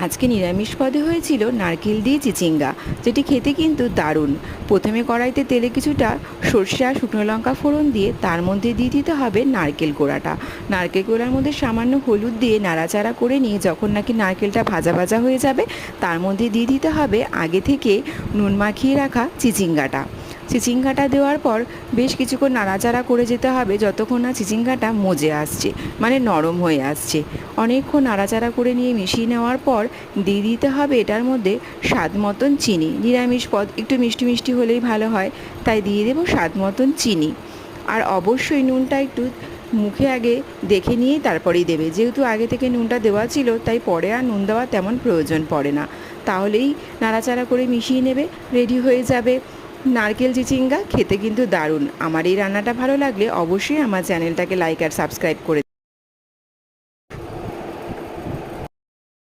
আজকে নিরামিষ পদে হয়েছিল নারকেল দিয়ে চিচিঙ্গা, যেটি খেতে কিন্তু দারুণ। প্রথমে কড়াইতে তেলে কিছুটা সর্ষে আর শুকনো লঙ্কা ফোড়ন দিয়ে তার মধ্যে দিয়ে দিতে হবে নারকেল কোড়াটা। নারকেল কোড়ার মধ্যে সামান্য হলুদ দিয়ে নাড়াচাড়া করে নিয়ে যখন নাকি নারকেলটা ভাজা ভাজা হয়ে যাবে, তার মধ্যে দিয়ে দিতে হবে আগে থেকে নুন মাখিয়ে রাখা চিচিঙ্গাটা। চিচিঙ্গাটা দেওয়ার পর বেশ কিছুক্ষণ নাড়াচাড়া করে যেতে হবে যতক্ষণ না চিচিঙ্গাটা মজে আসছে, মানে নরম হয়ে আসছে। অনেকক্ষণ নাড়াচাড়া করে নিয়ে মিশিয়ে নেওয়ার পর দিয়ে দিতে হবে এটার মধ্যে স্বাদ মতন চিনি। নিরামিষ পদ একটু মিষ্টি মিষ্টি হলেই ভালো হয়, তাই দিয়ে দেবো স্বাদ মতন চিনি। আর অবশ্যই নুনটা একটু মুখে আগে দেখে নিয়েই তারপরেই দেবে, যেহেতু আগে থেকে নুনটা দেওয়া ছিল তাই পরে আর নুন দেওয়ার তেমন প্রয়োজন পড়ে না। তাহলেই নাড়াচাড়া করে মিশিয়ে নেবে, রেডি হয়ে যাবে নারকেল চিচিঙ্গা। খেতে কিন্তু দারুণ। আমার এই রান্নাটা ভালো লাগলে অবশ্যই আমার চ্যানেলটাকে লাইক আর সাবস্ক্রাইব করে